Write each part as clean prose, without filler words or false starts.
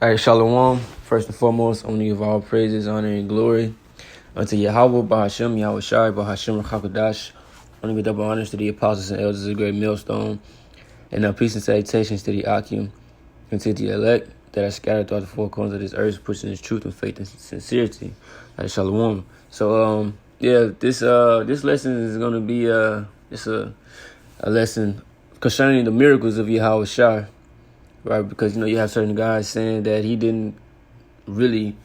All right, Shalom. First and foremost, I want to give all praises, honor, and glory unto Yahweh, Bahashem, YAHAWASHI, Bahashem, Rakakadash. I want to give double honors to the apostles and elders of the great millstone, and peace and salutations to the Akim and to the elect that are scattered throughout the four corners of this earth, pushing His truth and faith and sincerity. All right, Shalom. So, this lesson is going to be just a lesson concerning the miracles of YAHAWASHI. Right, because you have certain guys saying that he didn't really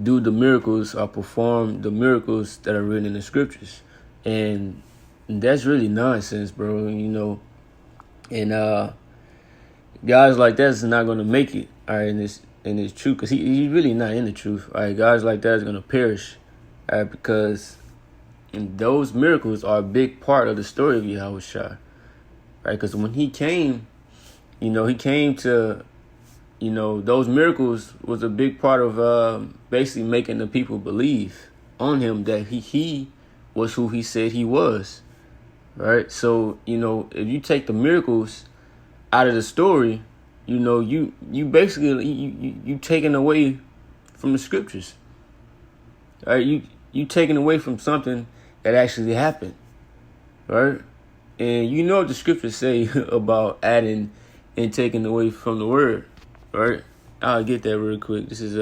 do the miracles or perform the miracles that are written in the scriptures, and that's really nonsense, bro. And guys like that is not going to make it, all right, in this truth, because he's really not in the truth. All right, guys like that is going to perish, all right, because those miracles are a big part of the story of Yahawashi, right? Because when he came. He came to, those miracles was a big part of basically making the people believe on him that he was who he said he was, right? So, if you take the miracles out of the story, you basically, you taking away from the scriptures, right? You taking away from something that actually happened, right? And what the scriptures say about adding and taken away from the word, right? I'll get that real quick. This is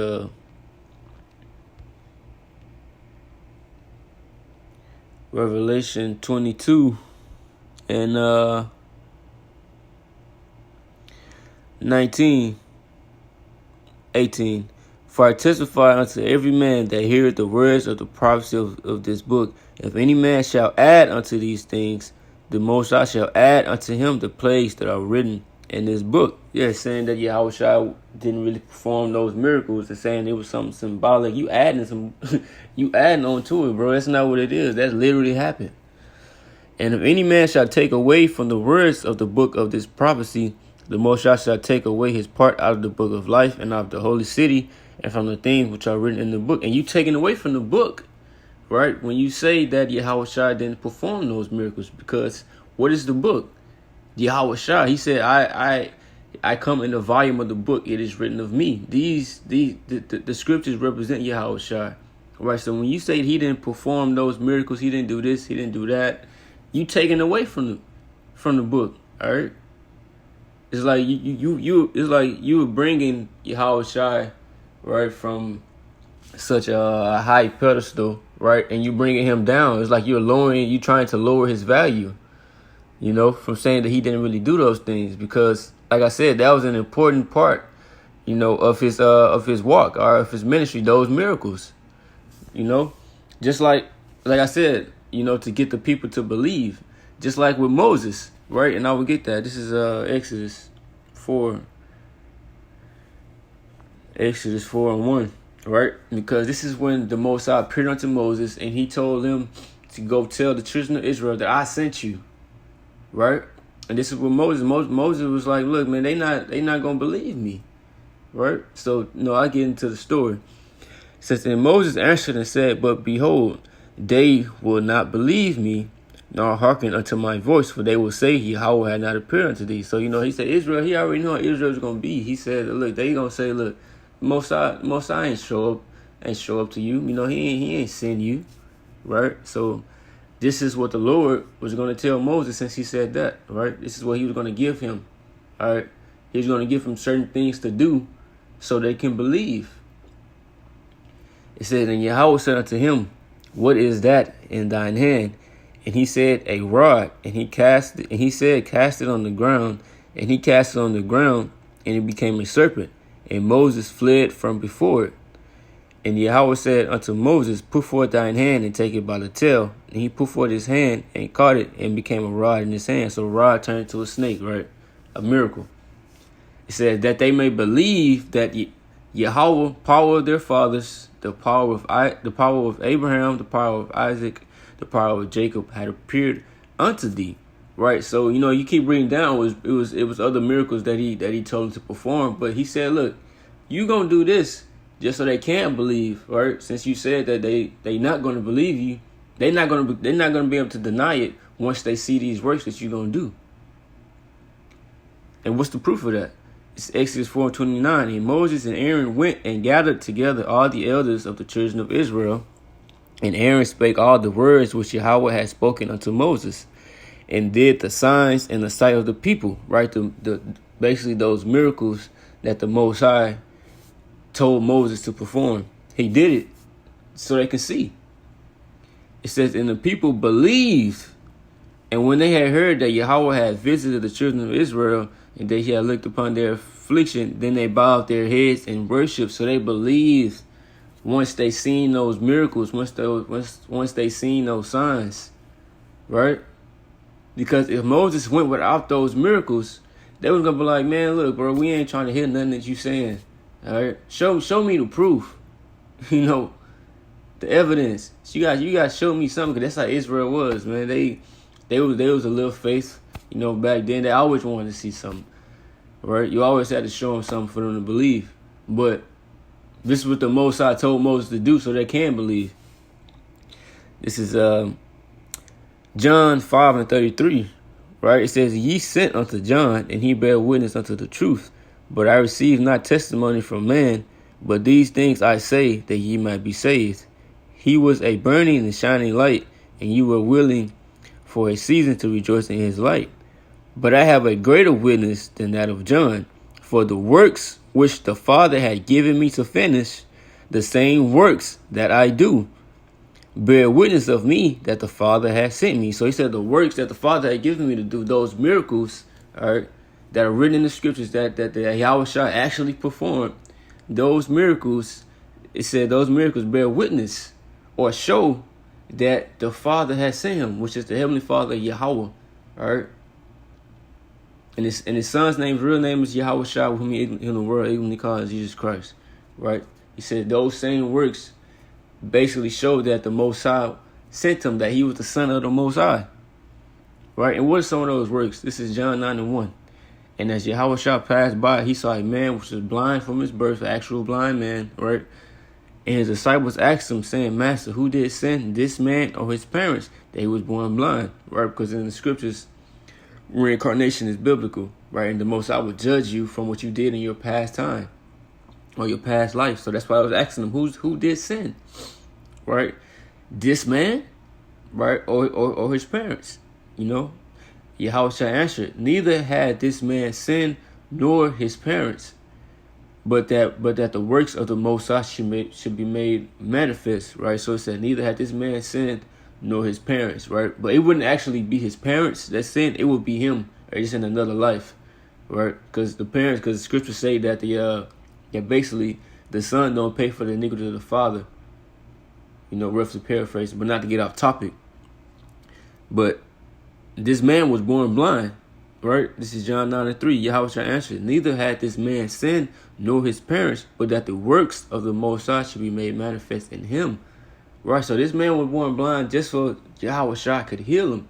Revelation 22 and 19, 18. For I testify unto every man that heareth the words of the prophecy of this book, if any man shall add unto these things, the Most High shall add unto him the plagues that are written in this book. Yeah, saying that Yahawashi didn't really perform those miracles and saying it was something symbolic. You adding on to it, bro. That's not what it is. That literally happened. And if any man shall take away from the words of the book of this prophecy, the Most High shall take away his part out of the book of life and out of the holy city and from the things which are written in the book. And you taking away from the book, right? When you say that Yahawashi didn't perform those miracles, because what is the book? Yahawashi, he said, I come in the volume of the book, it is written of me. The scriptures represent Yahawashi, right? So when you say he didn't perform those miracles, he didn't do this, he didn't do that, you taking away from the book, all right? It's like you were bringing Yahawashi, right, from such a high pedestal, right, and you bringing him down. It's like you trying to lower his value. From saying that he didn't really do those things, because, like I said, that was an important part, of his walk or of his ministry, those miracles, just like I said, to get the people to believe, just like with Moses, right? And I will get that. This is Exodus 4 and 1, right? Because this is when the Most High appeared unto Moses, and he told him to go tell the children of Israel that I sent you. Right? And this is what Moses was like, look, man, they not gonna believe me. Right? So I get into the story. It says, and Moses answered and said, but behold, they will not believe me, nor hearken unto my voice, for they will say, Yahweh had not appeared unto thee. So he said, Israel, he already knew how Israel was gonna be. He said, look, they gonna say, look, Most High ain't show up to you. He ain't send you. Right? So this is what the Lord was going to tell Moses since he said that, right? This is what he was going to give him, all right? He was going to give him certain things to do so they can believe. It said, and Yahweh said unto him, what is that in thine hand? And he said, a rod. And he said, cast it on the ground. And he cast it on the ground, and it became a serpent. And Moses fled from before it. And Yahweh said unto Moses, put forth thine hand and take it by the tail. And he put forth his hand and caught it, and became a rod in his hand. So a rod turned into a snake, right? A miracle. It says that they may believe that Yahweh, power of their fathers, the power of Abraham, the power of Isaac, the power of Jacob, had appeared unto thee, right? So you keep reading down. It was other miracles that he told them to perform, but he said, look, you gonna do this just so they can't believe, right? Since you said that they not going to believe you, they're not going to be able to deny it once they see these works that you're going to do. And what's the proof of that? It's Exodus 4:29. And Moses and Aaron went and gathered together all the elders of the children of Israel. And Aaron spake all the words which Yahweh had spoken unto Moses, and did the signs in the sight of the people. Right, the basically those miracles that the Most High told Moses to perform. He did it so they could see. It says, and the people believed. And when they had heard that Yahweh had visited the children of Israel, and that he had looked upon their affliction, then they bowed their heads and worshiped. So they believed once they seen those miracles, once they seen those signs, right? Because if Moses went without those miracles, they was gonna be like, man, look, bro, we ain't trying to hear nothing that you saying. All right, show me the proof, you know, the evidence. So you guys show me something, because that's how Israel was, man. They was a little faith, you know, back then. They always wanted to see something, right? You always had to show them something for them to believe. But this is what the Most High told Moses to do so they can believe. This is John 5:33, right? It says, ye sent unto John, and he bare witness unto the truth. But I received not testimony from man, but these things I say, that ye might be saved. He was a burning and shining light, and you were willing for a season to rejoice in his light. But I have a greater witness than that of John, for the works which the Father had given me to finish, the same works that I do, bear witness of me that the Father has sent me. So he said the works that the Father had given me to do, those miracles, all right, that are written in the scriptures that the YAHAWASHI actually performed, those miracles, it said those miracles bear witness or show that the Father has sent him, which is the Heavenly Father, Yahweh, all right? And his son's real name is YAHAWASHI, whom he in the world ignorantly calls Jesus Christ, right? He said those same works basically show that the Most High sent him, that he was the son of the Most High, right? And what are some of those works? This is John 9:1. And as YAHAWASHI passed by, he saw a man which was blind from his birth, an actual blind man, right? And his disciples asked him, saying, Master, who did sin, this man or his parents, that he was born blind, right? Because in the scriptures, reincarnation is biblical, right? And the Most High would judge you from what you did in your past time or your past life. So that's why I was asking him, who did sin, right? This man, right? Or his parents, you know? Yahawashi answered, neither had this man sinned nor his parents, but that the works of the Most High should be made manifest, right? So it said, neither had this man sinned nor his parents, right? But it wouldn't actually be his parents that sinned; it would be him, right? Just in another life, right? Because the scriptures say that that basically the son don't pay for the iniquity of the father. You know, roughly paraphrasing, but not to get off topic. But this man was born blind, right? This is John 9:3. Yahawashi answered, neither had this man sinned nor his parents, but that the works of the Most High should be made manifest in him. Right, so this man was born blind just so Yahawashi could heal him,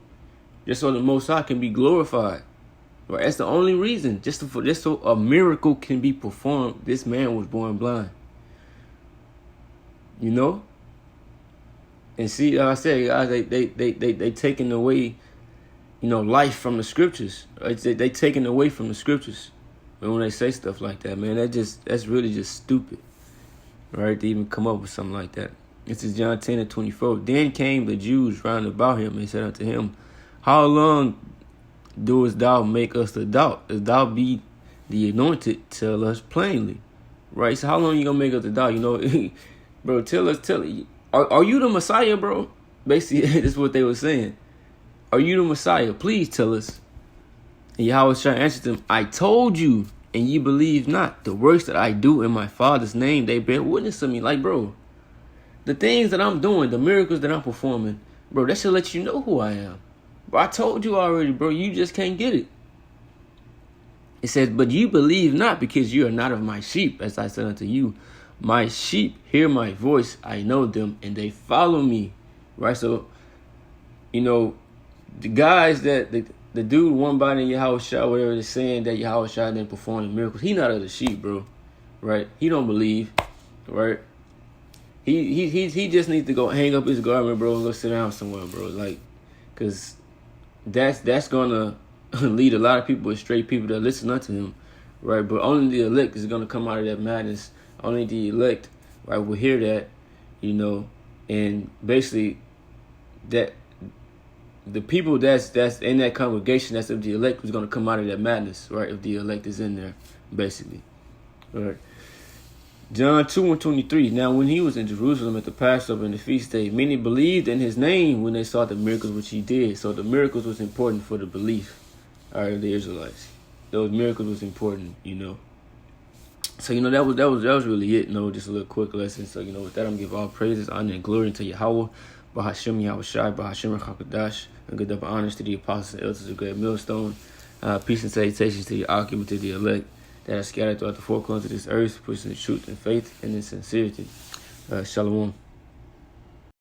just so the Most High can be glorified. Right, that's the only reason. Just so a miracle can be performed, this man was born blind. You know. And see, like I said, guys, they taking away, you know, life from the scriptures. Right? They taking away from the scriptures. And when they say stuff like that, man, that's really just stupid, right? To even come up with something like that. This is John 10:24. Then came the Jews round about him and said unto him, how long doest thou make us to doubt? If thou be the anointed, tell us plainly. Right? So how long you gonna make us to doubt? You know, bro, tell us. Are you the Messiah, bro? Basically, that's what they were saying. Are you the Messiah? Please tell us. And Yahawashi answered them, I told you, and ye believe not. The works that I do in my Father's name, they bear witness of me. Like, bro, the things that I'm doing, the miracles that I'm performing, bro, that should let you know who I am. Bro, I told you already, bro. You just can't get it. It says, but you believe not, because you are not of my sheep, as I said unto you. My sheep hear my voice, I know them, and they follow me. Right? So, you know, the guys that the dude one body in Yahawashi, whatever they're saying that Yahawashi didn't perform the miracles, he not of the sheep, bro. Right? He don't believe. Right? He just needs to go hang up his garment, bro, and go sit down somewhere, bro. Like, cause that's gonna lead a lot of people astray, people that listen unto him, right? But only the elect is going to come out of that madness. Only the elect, right, will hear that, and basically that the people that's in that congregation, that's of the elect, was going to come out of that madness, right? If the elect is in there, basically, right? John 2:23. Now, when he was in Jerusalem at the Passover and the feast day, many believed in his name when they saw the miracles which he did. So the miracles was important for the belief, all right, of the Israelites. Those miracles was important, So that was really it. Just a little quick lesson. So with that, I'm giving all praises, honor, and glory to Yahweh, Bahashem YAHAWASHI, Bahashem Rakakadash, and good up honors to the apostles and elders of the great millstone. Peace and salutations to the occupant, to the elect that are scattered throughout the four corners of this earth, pushing the truth and faith and in sincerity. Shalom.